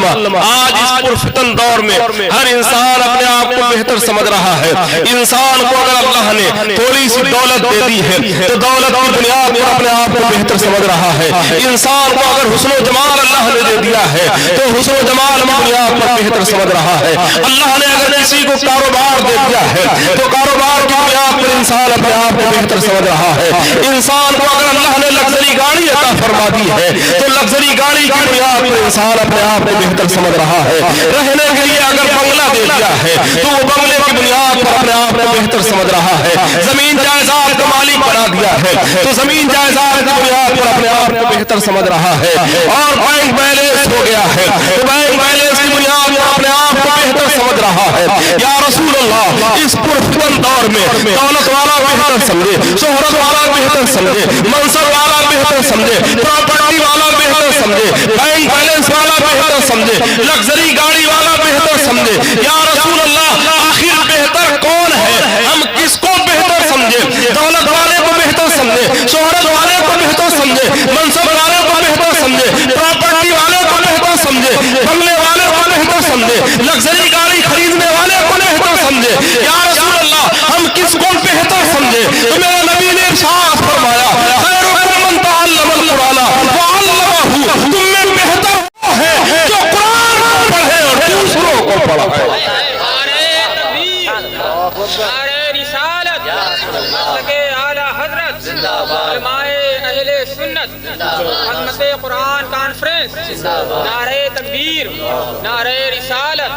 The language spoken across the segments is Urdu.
وسلم۔ آج اس پرفتن دور میں ہر انسان اپنے آپ کو بہتر سمجھ رہا ہے۔ انسان کو اگر اللہ نے تھوڑی سی دولت دے دی ہے تو دولت کی بنیاد پر اپنے آپ کو بہتر سمجھ رہا ہے۔ انسان کو اگر حسن و جمال اللہ نے دے دیا ہے تو حسن و جمال کی بنیاد پر بہتر سمجھ رہا ہے۔ اللہ نے اگر کسی کو کاروبار دے دیا ہے تو کاروبار کی بنیاد پر انسان اپنے آپ کو بہتر سمجھ رہا ہے۔ انسان کو اگر اللہ نے لگژری گاڑی عطا فرما دی ہے تو لگژری گاڑی کی بنیاد پر انسان اپنے آپ کو بہتر سمجھ رہا ہے۔ رہنے کے لیے اگر بنگلہ دے دیا ہے تو وہ بنگلے کی بنیاد پر اپنے آپ کو بہتر سمجھ رہا ہے۔ زمین جائیداد کا مالک بنا دیا ہے تو زمین جائیداد کی بنیاد پر اپنے آپ کو بہتر سمجھ رہا ہے۔ اور بینک بیلنس ہو گیا ہے تو بینک بیلنس کی بنیاد پر اپنے آپ کو بہتر سمجھ رہا ہے۔ یا رسول اللہ، اس پرفتن دور میں دولت والا بہتر سمجھے، شہرت والا بہتر سمجھے، منصب والا بہتر سمجھے، پراپرٹی والا بہتر سمجھے، بینک بیلنس والا بہتر سمجھے، لگژری گاڑی والا بہتر سمجھے۔ یا رسول اللہ، آخر بہتر کون ہے؟ ہم کس کو بہتر سمجھے؟ دولت والے کو بہتر سمجھے، شہرت والے کو بہتر سمجھے، منصب والے کو بہتر سمجھے، پراپرٹی والے کو بہتر سمجھے، بنگلے والے کو بہتر سمجھے، لگژری گاڑی خریدنے والے کو بہتر سمجھے۔ یا رسول اللہ، ہم کس کو بہتر سمجھے؟ تو میرے نبی نے ارشاد فرمایا، خیرکم من تعلم القرآن وعلمہ۔ تم میں بہتر وہ ہے جو قرآن کو پڑھے اور دوسروں کو پڑھائے۔ نعرہ رسالت، مسلک اعلی حضرت، علماء اہل سنت، عظمت قرآن کانفرنس، نعرہ تکبیر، نعرہ رسالت۔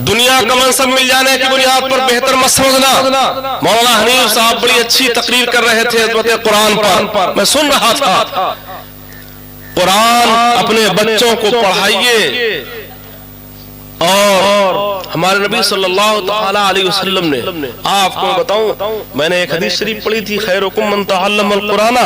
دنیا کا منصب مل جانے کی بنیاد پر بہتر مت سمجھنا۔ مولانا حنیف صاحب بڑی اچھی تقریر کر رہے تھے عظمت قرآن پر، میں سن رہا تھا۔ قرآن اپنے بچوں کو پڑھائیے، اور ہمارے نبی صلی اللہ تعالی علیہ وسلم نے، آپ کو بتاؤں، میں نے ایک حدیث شریف پڑھی تھی، خیرکم من تعلم القرآن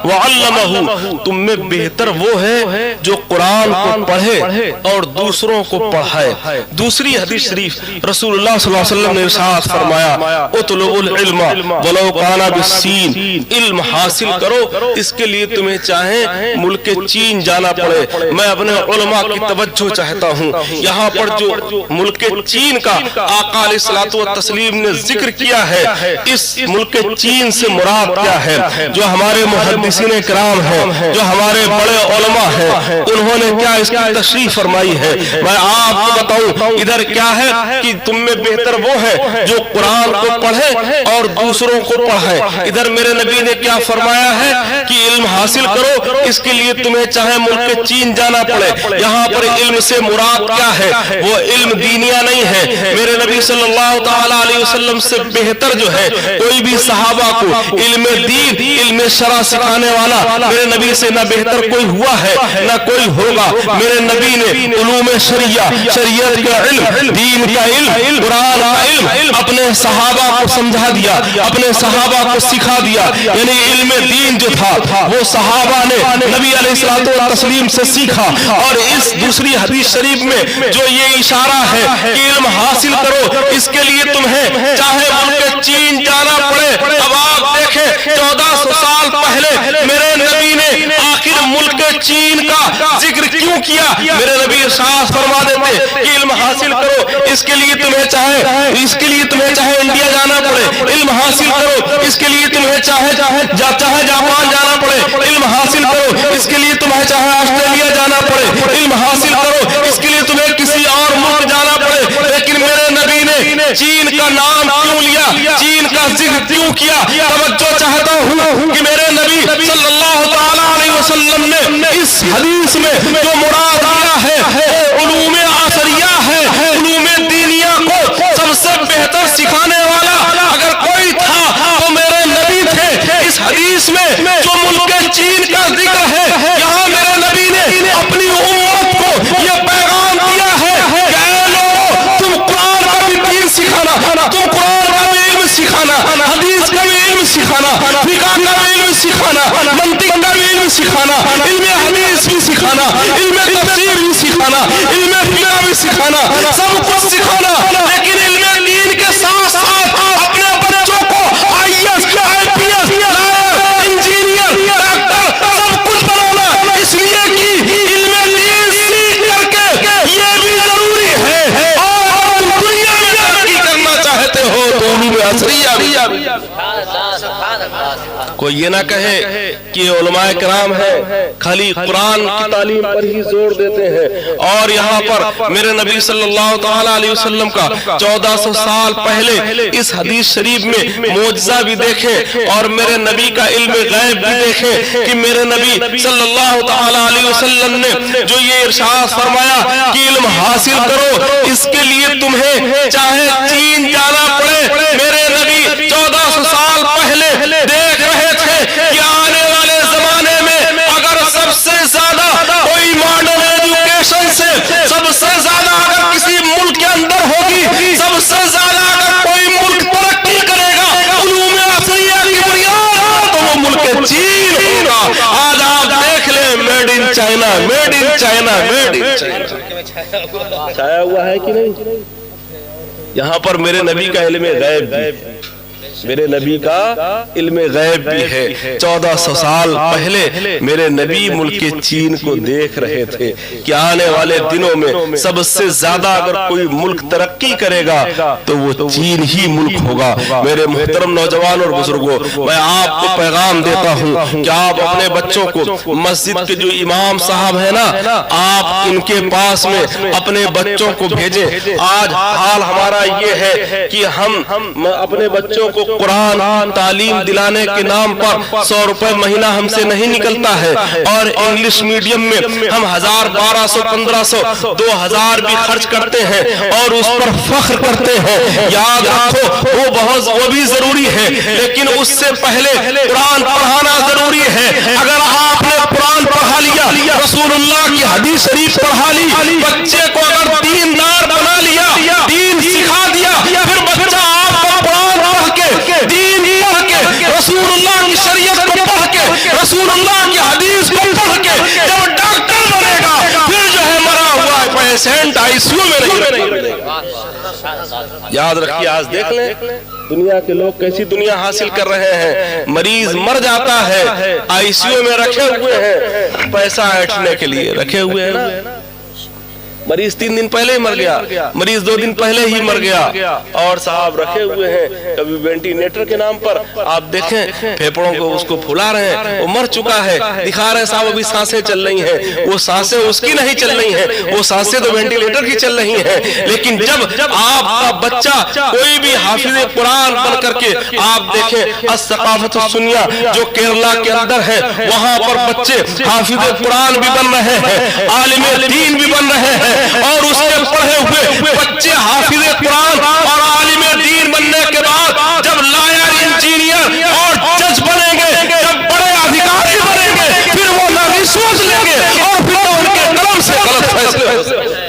وعلمہ۔ تم میں بہتر وہ ہے جو قرآن کو پڑھے اور دوسروں کو پڑھائے۔ دوسری حدیث شریف رسول اللہ صلی اللہ علیہ وسلم نے ارشاد فرمایا، اطلبوا العلم ولو کان بالصین۔ علم حاصل کرو، اس کے لیے تمہیں چاہے ملک چین جانا پڑے۔ میں اپنے علماء کی توجہ چاہتا ہوں، یہاں پر جو ملک چین کا آقا علیہ الصلوۃ والتسلیم نے ذکر کیا ہے، اس ملک چین سے مراد کیا ہے؟ جو ہمارے محدثین کرام ہیں، جو ہمارے بڑے علماء ہیں، انہوں نے کیا اس کی تشریح فرمائی ہے؟ میں آپ کو بتاؤں، ادھر کیا ہے کہ تم میں بہتر وہ ہے جو قرآن کو پڑھے اور دوسروں کو پڑھائے۔ ادھر میرے نبی نے کیا فرمایا ہے کہ علم حاصل کرو، اس کے لیے تمہیں چاہے ملک چین جانا پڑے۔ یہاں پر علم سے مراد کیا ہے؟ وہ علم دینیا نہیں ہے۔ میرے نبی صلی اللہ تعالی علیہ وسلم سے بہتر جو ہے کوئی بھی صحابہ کو علم دین، علم شرع سکھانے والا میرے نبی سے نہ بہتر کوئی ہوا ہے نہ کوئی ہوگا۔ میرے نبی نے علوم شریعہ، شریعت کا علم، دین کا علم، قرآن کا علم اپنے صحابہ کو سمجھا دیا، اپنے صحابہ کو سکھا دیا۔ یعنی علم دین جو تھا وہ صحابہ نے نبی علیہ الصلوۃ والتسلیم سے سیکھا۔ اور اس دوسری حدیث شریف میں جو یہ اشارہ ہے کہ علم حاصل کرو، اس کے لیے تمہیں چاہے ملک چین جانا پڑے۔ اب آپ دیکھیں 1400 سال پہلے میرے نبی نے آخر ملک چین کا ذکر کیوں کیا؟ میرے نبی ارشاد فرما دیتے کہ علم حاصل کرو، اس کے لیے تمہیں چاہے انڈیا جانا پڑے، علم حاصل کرو، اس کے لیے تمہیں چاہے جاپان جانا پڑے، علم حاصل کرو، اس کے لیے تمہیں چاہے آسٹریلیا جانا پڑے، علم حاصل کرو، اس کے لیے تمہیں کسی اور ملک جانا پڑے۔ لیکن میرے نبی نے چین کا نام کیوں لیا، چین کا ذکر کیوں کیا؟ توجہ چاہتا ہوں کہ میرے نبی صلی اللہ تعالی علیہ وسلم نے اس حدیث میں جو مراد آیا ہے علوم عصریہ ہے، علوم دینیا کو سب سے بہتر سکھانے والا اگر کوئی تھا تو میرے نبی تھے۔ اس حدیث میں جو ملک چین کا ذکر ہے، یہاں میرے نبی نے اپنی امت کو یہ پیغام دیا ہے کہ اے لوگو، تم قرآن کا بھی دین سکھانا، تم قرآن کا بھی علم سکھانا، حدیث کا بھی علم سکھانا، فقہ کا بھی علم سکھانا، منطق کا بھی علم سکھانا، علم حدیث بھی سکھانا، علم تفسیر بھی سکھانا، علم فقہ بھی سکھانا، سب کچھ سکھانا۔ لیکن علم دین کے ساتھ ساتھ اپنے بچوں کو IAS، IPS، انجینئر، ڈاکٹر سب کچھ بنانا، اس لیے کہ علم دین سیکھ کر کے کوئی یہ نہ کہے کہ یہ علماء کرام ہیں خالی قرآن کی تعلیم پر ہی زور دیتے ہیں، اور یہاں پر میرے نبی صلی اللہ تعالی علیہ وسلم کا 1400 سال پہلے اس حدیث شریف میں معجزہ بھی دیکھیں اور میرے نبی کا علم غیب بھی دیکھیں کہ میرے نبی صلی اللہ تعالی علیہ وسلم نے جو یہ ارشاد فرمایا کہ علم حاصل کرو، اس کے لیے تمہیں چاہے چین جانا پڑے، میرے نبی 1400 سال پہلے دیکھ رہے تھے کہ آنے والے زمانے میں اگر سب سے زیادہ کوئی ماڈرن ایجوکیشن سے سب سے زیادہ اگر کسی ملک کے اندر ہوگی، سب سے زیادہ اگر کوئی ملک ترقی کرے گا علوم عصریہ کی بنیاد تو وہ ملک چین ہوگا۔ آج آپ دیکھ لیں made in China, made in China, made in China چھایا ہوا ہے کہ نہیں؟ یہاں پر میرے نبی کا علم غیب بھی، میرے نبی کا علم غیب بھی ہے۔ 1400 سال پہلے میرے نبی ملک چین کو دیکھ رہے تھے کہ آنے والے دنوں میں سب سے زیادہ اگر کوئی ملک ترقی کرے گا تو وہ چین ہی ملک ہوگا۔ میرے محترم نوجوان اور بزرگوں، میں آپ کو پیغام دیتا ہوں کہ آپ اپنے بچوں کو مسجد کے جو امام صاحب ہیں نا، آپ ان کے پاس میں اپنے بچوں کو بھیجیں۔ آج حال ہمارا یہ ہے کہ ہم اپنے بچوں کو قرآن تعلیم دلانے کے نام پر 100 روپے مہینہ ہم سے نہیں نکلتا ہے، اور انگلش میڈیم میں ہم 1000 1200 1500 2000 بھی خرچ کرتے ہیں اور اس پر فخر کرتے ہیں۔ یاد رکھو وہ بھی ضروری ہے، لیکن اس سے پہلے قرآن پڑھانا ضروری ہے۔ اگر آپ نے قرآن پڑھا لیا، رسول اللہ کی حدیث شریف پڑھا لی، بچے کو اگر دیندار بنا لیا، دین سکھا دیا، پھر بچہ آپ کو قرآن پڑھ کے، دین پڑھ کے، رسول اللہ کی شریعت کو پڑھ کے، رسول اللہ کی حدیث کو پڑھ کے جب ڈاکٹر بنے گا، پھر جو ہے مرا ہوا پیشنٹ آئی سی یو میں نہیں رہے گا۔ یاد رکھیے، آج دیکھ لیں دنیا کے لوگ کیسی دنیا حاصل کر رہے ہیں۔ مریض مر جاتا ہے، آئی سی یو میں رکھے ہوئے ہیں، پیسہ ایٹھنے کے لیے رکھے ہوئے ہیں نا۔ مریض 3 دن پہلے ہی مر گیا، مریض 2 دن پہلے ہی مر گیا، اور صاحب رکھے ہوئے ہیں کبھی وینٹیلیٹر کے نام پر۔ آپ دیکھیں پھیپڑوں کو اس کو پھلا رہے ہیں، وہ مر چکا ہے، دکھا رہے ہیں صاحب ابھی سانسیں چل رہی ہیں، وہ سانسیں اس کی نہیں چل رہی ہیں، وہ سانسیں تو وینٹیلیٹر کی چل رہی ہیں۔ لیکن جب آپ کا بچہ کوئی بھی حافظ قرآن بن کر کے، آپ دیکھیں الثقافت السنیہ جو کیرلا کے اندر ہے، وہاں پر بچے حافظ قرآن بھی بن رہے ہیں، عالم دین بھی بن رہے ہیں، اور اس کے پڑھے ہوئے بچے حافظ قرآن اور عالم دین بننے کے بعد جب لائر، انجینئر اور جج بنیں گے، جب بڑے ادھیکاری بنیں گے، پھر وہ نہ بھی سوچ لیں گے اور پھر تو ان کے قلم سے غلط فیصلے ہوتے ہیں۔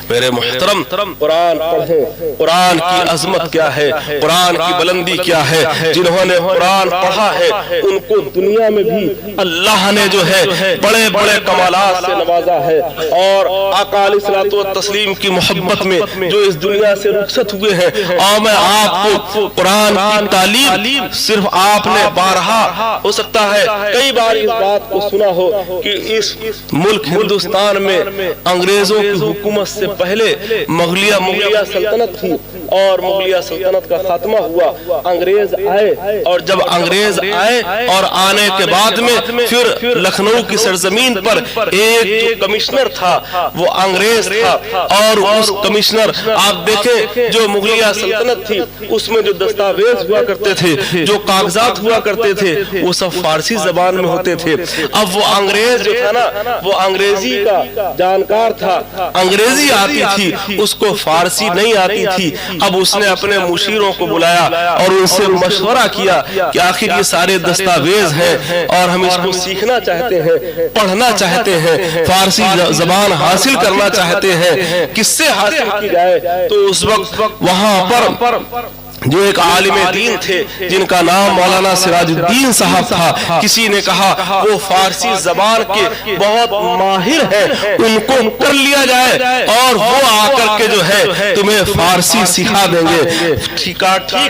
میرے محترم، قرآن پڑھیں، قرآن کی عظمت کیا ہے، قرآن کی بلندی کیا ہے۔ جنہوں نے قرآن پڑھا ہے ان کو دنیا میں بھی اللہ نے جو ہے بڑے بڑے کمالات سے نوازا ہے، اور آقا علیہ الصلوۃ والتسلیم کی محبت میں جو اس دنیا سے رخصت ہوئے ہیں۔ اور میں آپ کو قرآن کی تعلیم صرف آپ نے بارہا، ہو سکتا ہے کئی بار اس بات کو سنا ہو کہ اس ملک ہندوستان میں انگریزوں کی حکومت سے پہلے مغلیہ سلطنت تھی، اور مغلیہ سلطنت کا خاتمہ ہوا، انگریز آئے، اور جب انگریز آئے اور آنے کے بعد میں پھر لکھنؤ کی سرزمین پر ایک جو کمشنر تھا وہ انگریز تھا، اور اس کمشنر آپ دیکھیں جو مغلیہ سلطنت تھی اس میں جو دستاویز ہوا کرتے تھے، جو کاغذات ہوا کرتے تھے، وہ سب فارسی زبان میں ہوتے تھے۔ اب وہ انگریز جو تھا نا، وہ انگریزی کا جانکار تھا، انگریزی آتی تھی، اس کو فارسی نہیں آتی تھی۔ اب اس نے اپنے مشیروں کو بلایا اور ان سے مشورہ کیا کہ آخر یہ سارے دستاویز ہیں اور ہم اس کو سیکھنا چاہتے ہیں، پڑھنا چاہتے ہیں، فارسی زبان حاصل کرنا چاہتے ہیں، کس سے حاصل کی جائے؟ تو اس وقت وہاں پر جو ایک عالم دین تھے جن کا نام مولانا سراج الدین صاحب تھا، کسی نے کہا وہ فارسی زبان کے بہت ماہر ہیں، ان کو کر لیا جائے اور وہ آ کر کے جو ہے تمہیں فارسی سکھا دیں گے۔ ٹھیک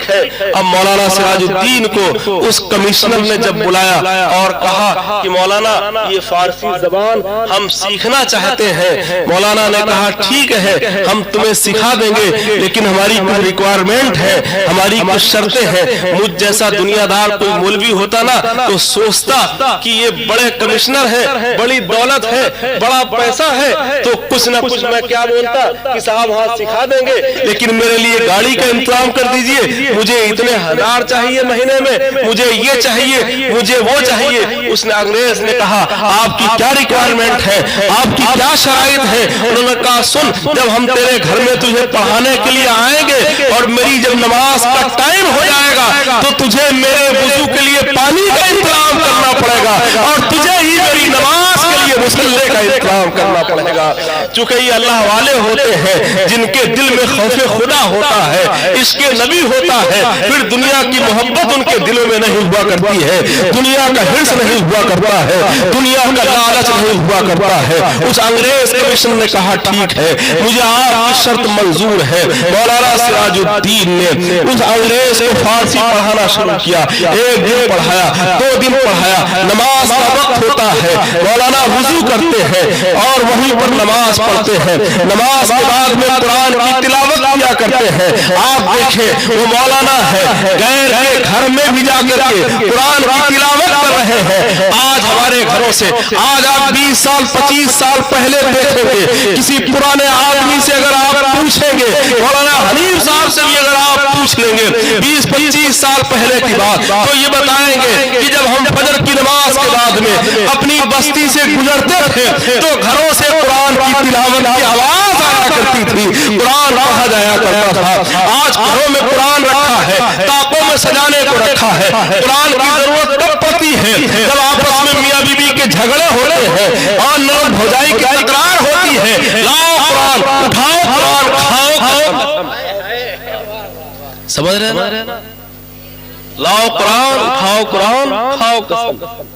ہے۔ اب مولانا سراج الدین کو اس کمشنر نے جب بلایا اور کہا کہ مولانا یہ فارسی زبان ہم سیکھنا چاہتے ہیں، مولانا نے کہا ٹھیک ہے ہم تمہیں سکھا دیں گے، لیکن ہماری کچھ ریکوائرمنٹ ہے ہماری کچھ شرطیں ہیں. مجھ جیسا دنیا دار کوئی مولوی ہوتا نا تو سوچتا کہ یہ بڑے کمشنر ہیں, بڑی دولت ہے, بڑا پیسہ ہے, تو کچھ نہ کچھ میں کیا بولتا کہ صاحب ہاں سکھا دیں گے, لیکن میرے لیے گاڑی کا انتظام کر دیجئے, مجھے اتنے ہزار چاہیے مہینے میں, مجھے یہ چاہیے, مجھے وہ چاہیے. اس نے انگریز نے کہا آپ کی کیا ریکوائرمنٹ ہے, آپ کی کیا شرائط ہے؟ انہوں نے کہا سن, جب ہم تیرے گھر میں تجھے پڑھانے کے لیے آئیں گے اور میری جب نماز کا ٹائم ہو جائے گا تو تجھے میرے وضو کے لیے پانی کا انتظام کرنا پڑے گا اور تجھے ہی میری نماز کے لیے مصلی کا انتظام کرنا پڑے گا. چونکہ یہ اللہ والے ہوتے ہیں جن کے دل میں خوف خدا ہوتا ہے, عشق نبی ہوتا ہے, پھر دنیا کی محبت ان کے دلوں میں نہیں ہوا کرتی ہے, دنیا کا حرص نہیں ہوا کرتا ہے, دنیا کا لالچ نہیں ہوا کرتا ہے. اس انگریز کمیشن نے کہا ٹھیک ہے, مجھے آپ کی شرط منظور ہے. مولانا سراج الدین نے اس انگریز کو فارسی پڑھانا شروع کیا. ایک دن پڑھایا, 2 دن پڑھایا. نماز کا وقت ہوتا ہے, مولانا وضو کرتے ہیں اور وہیں پر نماز پڑھتے ہیں. نماز کے بعد میں قرآن کی تلاوت کیا کرتے ہیں. آپ دیکھیں وہ مولانا ہے, غیر کے گھر میں بھی جا کر کے قرآن کی تلاوت کر رہے ہیں. آج ہمارے گھروں سے, آج آپ 20 سال 25 سال پہلے دیکھیں گے کسی پرانے آدمی سے اگر آپ پوچھیں گے, مولانا حنیف صاحب سے بھی اگر آپ پوچھ لیں گے 20-25 سال پہلے کی بات, تو یہ بتائیں گے کہ جب ہم فجر کی نماز کے بعد میں اپنی بستی سے گزرتے تھے تو گھروں سے قرآن کی تلاوت کی آواز آیا کرتی تھی, قرآن پڑھا جایا کرتا تھا. آج گھروں میں قرآن رکھا ہے, طاقوں میں سجانے کو رکھا ہے. قرآن کی ضرورت کب پڑتی ہے؟ جب آپس میں میاں بیوی کے جھگڑے ہوتے ہیں اور نرم بھوجائی کی تکرار ہوتی ہے. لاؤ قرآن, اٹھاؤ قرآن, کھاؤ. سمجھ رہے نا, لاؤ قرآن, اٹھاؤ قرآن, کھاؤ قسم.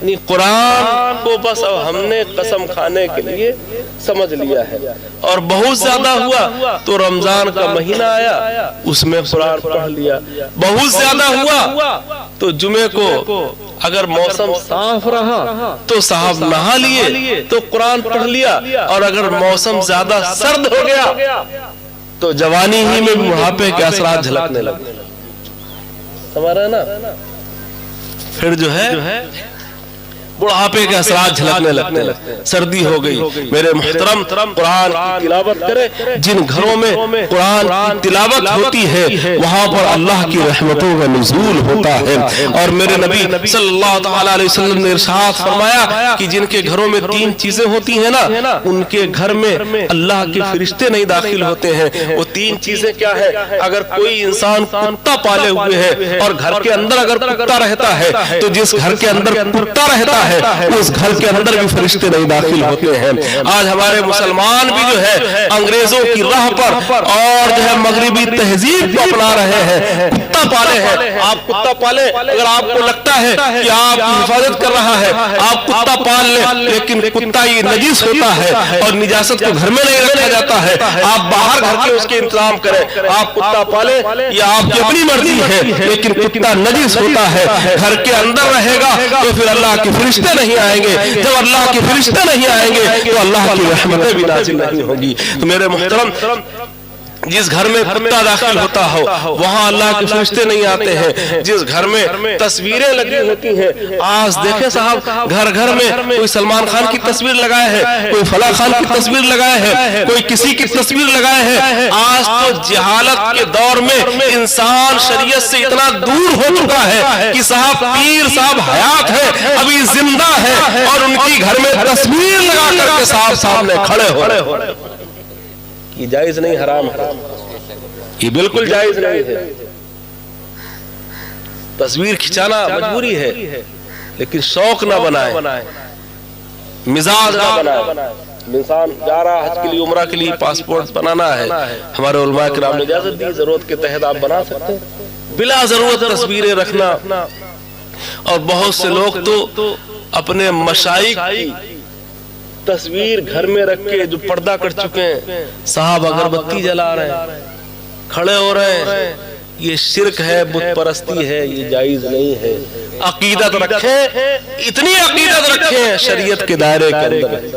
یعنی قرآن کو بس اب ہم نے قسم کھانے کے لیے سمجھ لیا ہے. اور بہت زیادہ ہوا تو رمضان کا مہینہ آیا, اس میں قرآن پڑھ لیا. بہت زیادہ ہوا تو جمعے کو اگر موسم صاف رہا تو صاحب نہا لیے تو قرآن پڑھ لیا, اور اگر موسم زیادہ سرد ہو گیا تو جوانی ہی میں بڑھاپے کے اثرات جھلکنے لگے. سمجھ رہے نا, پھر جو ہے بڑھاپے کے اثرات جھلکنے لگتے ہیں. سردی ہو گئی. میرے محترم, قرآن کی تلاوت کرے. جن گھروں میں قرآن کی تلاوت ہوتی ہے وہاں پر اللہ کی رحمتوں کا نزول ہوتا ہے. اور میرے نبی صلی اللہ تعالی علیہ وسلم نے ارشاد فرمایا کہ جن کے گھروں میں 3 چیزیں ہوتی ہیں نا, ان کے گھر میں اللہ کے فرشتے نہیں داخل ہوتے ہیں. وہ 3 چیزیں کیا ہے؟ اگر کوئی انسان کتا پالے ہوئے ہے اور گھر کے اندر اگر کتا رہتا ہے تو جس گھر کے اندر کتا رہتا ہے اس گھر کے اندر بھی فرشتے نہیں داخل ہوتے ہیں. آج ہمارے مسلمان بھی جو ہے انگریزوں کی راہ پر اور جو ہے مغربی تہذیب کو اپنا رہے ہیں. کتا پالے ہیں, آپ کتا پالے, اگر آپ کو لگتا ہے کہ آپ کی حفاظت کر رہا ہے آپ کتا پال لیں, لیکن کتا یہ نجس ہوتا ہے اور نجاست کو گھر میں نہیں رکھا جاتا ہے. آپ باہر گھر کے اس کے انتظام کریں. آپ کتا پالے یہ آپ کی اپنی مرضی ہے, لیکن کتا نجس ہوتا ہے, گھر کے اندر رہے گا تو پھر اللہ کی فرشتے نہیں آئیں گے. جب اللہ کے فرشتے نہیں آئیں گے تو اللہ کی رحمتیں بھی نازل نہیں ہوگی. تو میرے محترم, جس گھر میں کتا داخل ہوتا ہو وہاں اللہ کے فرشتے نہیں آتے ہیں. جس گھر میں تصویریں لگی ہوتی ہیں, آج دیکھیں صاحب گھر گھر میں کوئی سلمان خان کی تصویر لگائے ہے, کوئی فلاں خان کی تصویر لگائے ہے, کوئی کسی کی تصویر لگائے ہے. آج تو جہالت کے دور میں انسان شریعت سے اتنا دور ہو چکا ہے کہ صاحب پیر صاحب حیات ہے, ابھی زندہ ہے, اور ان کی گھر میں تصویر لگا کر کے صاحب سامنے کھڑے ہو رہے ہیں. یہ جائز نہیں, حرام ہے, یہ بالکل جائز نہیں ہے. تصویر کھچانا مجبوری ہے, لیکن شوق نہ بنائے, مزاج نہ بنائے. انسان جا رہا حج کے لیے, عمرہ کے لیے, پاسپورٹ بنانا ہے, ہمارے علماء کرام نے اجازت دی, ضرورت کے تحت آپ بنا سکتے ہیں بلا ضرورت تصویریں رکھنا. اور بہت سے لوگ تو اپنے مشائخ کی تصویر گھر میں رکھ کے جو پردہ کر چکے ہیں صاحب اگربتی جلا رہے ہیں, کھڑے ہو رہے ہیں. یہ شرک ہے, بت پرستی ہے, یہ جائز نہیں ہے. عقیدت رکھیں, اتنی عقیدت رکھیں شریعت کے دائرے کے اندر,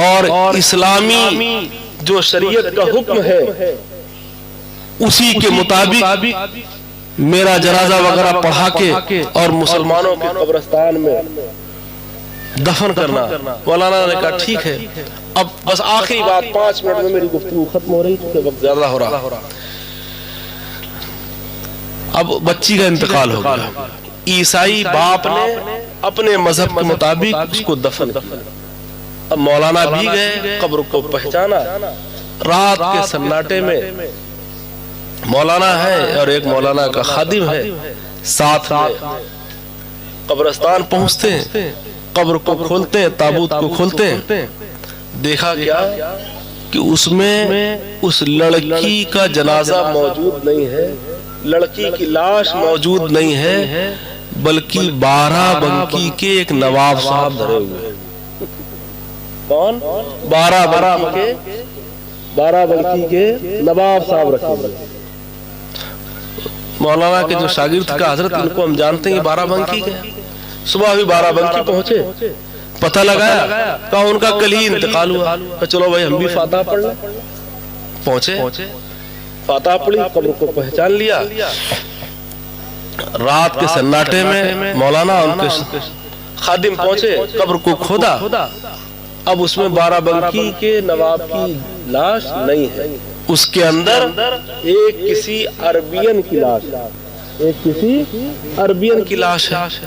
اور اسلامی جو شریعت کا حکم ہے اسی کے مطابق میرا جنازہ وغیرہ پڑھا کے اور مسلمانوں کے قبرستان میں دفن کرنا۔ مولانا نے کہا ٹھیک ہے۔ اب بس آخری بات، 5 منٹ میں میری گفتگو ختم ہو رہی کیونکہ وقت زیادہ ہو رہا۔ اب بچی کا انتقال ہو گیا، عیسائی باپ نے اپنے مذہب کے مطابق اس کو دفن کیا۔ اب مولانا بھی گئے، قبر کو پہچانا، رات کے سناٹے میں مولانا ہے اور ایک مولانا کا خادم ہے، ساتھ میں قبرستان پہنچتے ہیں، قبر کو کھولتے ہیں، تابوت کو کھولتے ہیں۔ دیکھا کیا کہ اس میں اس لڑکی کا جنازہ موجود نہیں ہے، لڑکی کی لاش موجود نہیں ہے، بلکہ 12 بنکی کے ایک نواب صاحب دھرے ہوئے ہیں۔ کون؟ 12 بنکی کے نواب صاحب رکھے ہوئے ہیں۔ مولانا کے جو شاگرد کا حضرت، ان کو ہم جانتے ہیں 12 بنکی کے، صبح بھی 12 بنکی پہنچے، پتہ لگایا، کہا ان کا کل ہی انتقال ہوا، چلو بھائی ہم بھی فاتحہ پڑھ لیں۔ پہنچے، فاتحہ پڑھی، قبر کو پہچان لیا۔ رات کے سناٹے میں مولانا ان کے خادم پہنچے، قبر کو کھودا، اب اس میں 12 بنکی کے نواب کی لاش نہیں ہے، اس کے اندر ایک کسی عربین کی لاش ہے، ایک کسی عربین کی لاش ہے۔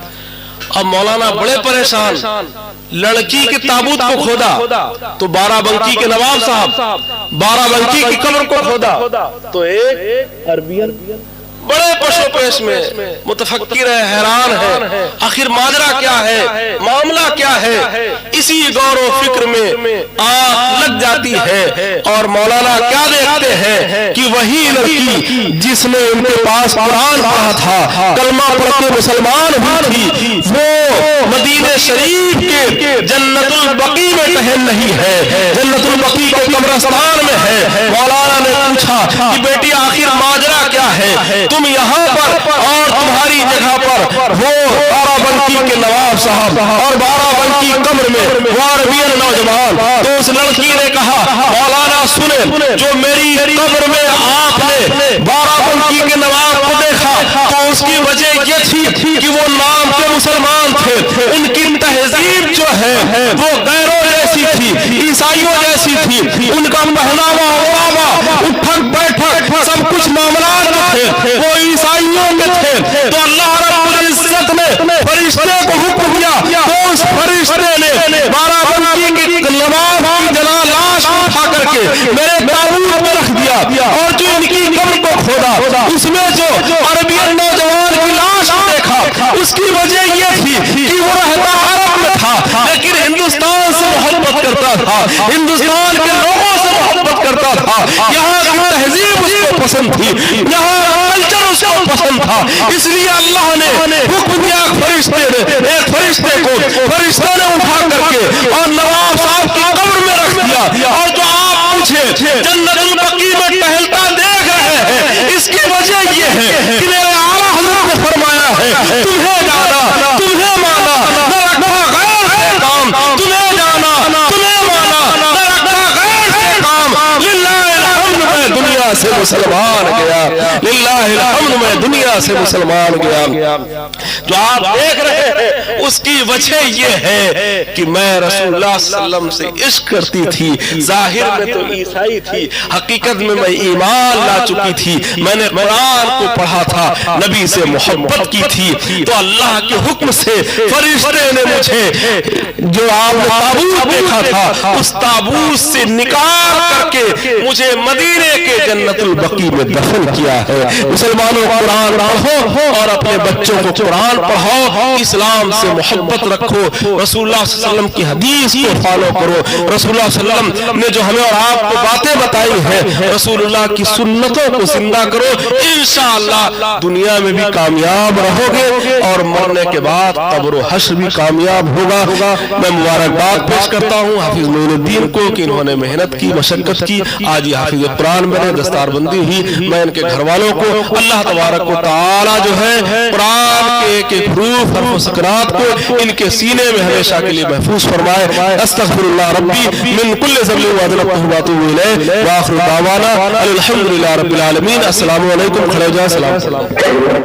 اب مولانا بڑے پریشان، لڑکی کے تابوت کو کھودا تو 12 بنکی کے نواب صاحب، 12 بنکی کی قبر کو کھودا تو ایک عربین۔ بڑے پشو پیش میں متفکر ہے، حیران ہے، آخر ماجرا کیا ہے، معاملہ کیا ہے۔ اسی غور و فکر میں آنکھ لگ جاتی ہے اور مولانا کیا دیکھتے ہیں کہ وہی لڑکی جس نے ان کے پاس قرآن پڑھا تھا، کلمہ پڑھ کے مسلمان ہوئی تھی، وہ مدینہ شریف کے جنت البقیع میں ٹہل نہیں ہے، جنت البقیع کے قبرستان میں ہے۔ مولانا نے پوچھا کہ بیٹی آخر ماجرا کیا ہے، تم یہاں پر اور تمہاری جگہ پر وہ 12 بنکی کے نواب صاحب اور 12 بنکی قبر میں وہ عربین نوجوان۔ تو اس لڑکی نے کہا مولانا سنیں، جو میری قبر میں آپ نے 12 بنکی کے نواب کو دیکھا تو اس کی وجہ یہ تھی کہ وہ نام کے مسلمان تھے، ان کی تہذیب جو ہے وہ غیروں جیسی تھی، عیسائیوں جیسی تھی، ان کا پہناوا اوڑھاوا اٹھک بیٹھک سب کچھ معاملات تھے وہ عیسائیوں میں تھے۔ تو اللہ رب العزت نے فرشتے کو حکم دیا تو اس فرشتے نے 12 بنکی کی نواب کی لاش اٹھا کر کے میرے تابوت میں رکھ دیا، اور جو ان کی قبر کو کھودا اس میں جو عربین نوجوان کی لاش دیکھا، اس کی وجہ یہ تھی کہ وہ رہتا عرب میں تھا لیکن ہندوستان سے محبت کرتا تھا، ہندوستان کے لوگوں سے محبت کرتا تھا، یہاں کی تہذیب اس کو پسند تھی، یہاں کلچر اس کو پسند تھا، اس لیے اللہ نے حکم دیا ایک فرشتے کو، فرشتے نے اٹھا کر کے اور نواب صاحب کی قبر میں رکھ دیا۔ اور جو آپ مجھے جنت البقیع میں ٹہلتا دیکھ رہے ہیں، اس کی وجہ یہ ہے کہ میرے اعلیٰ حضرت نے فرمایا ہے تمہیں جانا، تمہیں مانا، نہ رکھا غیر سے کام، تمہیں جانا، تمہیں مانا، نہ رکھا غیر سے کام۔ للہ الحمد میں دنیا سے مسلمان گیا، للہ الحمد میں دنیا سے مسلمان گیا۔ جو آپ دیکھ رہے ہیں اس کی وجہ یہ ہے کہ میں رسول اللہ صلی اللہ علیہ وسلم سے عشق کرتی تھی، ظاہر میں تو عیسائی تھی، حقیقت میں میں ایمان لا چکی تھی، میں نے قرآن کو پڑھا تھا، نبی سے محبت کی تھی۔ تو اللہ کے حکم سے فرشتے نے مجھے جو آپ نے تابوت دیکھا تھا اس تابوت سے نکال کر کے مجھے مدینے کے جنت البقیع میں دفن کیا ہے۔ مسلمانوں قرآن پڑھو اور اپنے بچوں کو قرآن پڑھاؤ، اسلام سے محبت رکھو، رسول اللہ صلی اللہ علیہ وسلم کی حدیث کو فالو کرو، رسول اللہ صلی اللہ علیہ وسلم نے جو ہمیں اور آپ کو باتیں بتائی ہیں رسول اللہ کی سنتوں کو زندہ کرو، انشاءاللہ دنیا میں بھی کامیاب رہو گے اور مرنے کے بعد قبر و حشر بھی کامیاب ہوگا۔ میں مبارکباد پیش کرتا ہوں حافظ معین الدین کو کہ انہوں نے محنت کی، مشقت کی، آج یہ حافظ قرآن بنے، دستار بندی بندی ہی میں ان کے گھر والوں کو اللہ تبارک و تعالی جو ہے قرآن کے ایک ایک حروف حرف و سکنات کو ان کے سینے میں ہمیشہ کے لیے محفوظ فرمائے. استغفر اللہ ربی من کل ذنب واذنبہ واتوب الیہ وآخر دعوانا الحمدللہ رب العالمین. السلام علیکم. کھڑے ہو جائیں. سلام.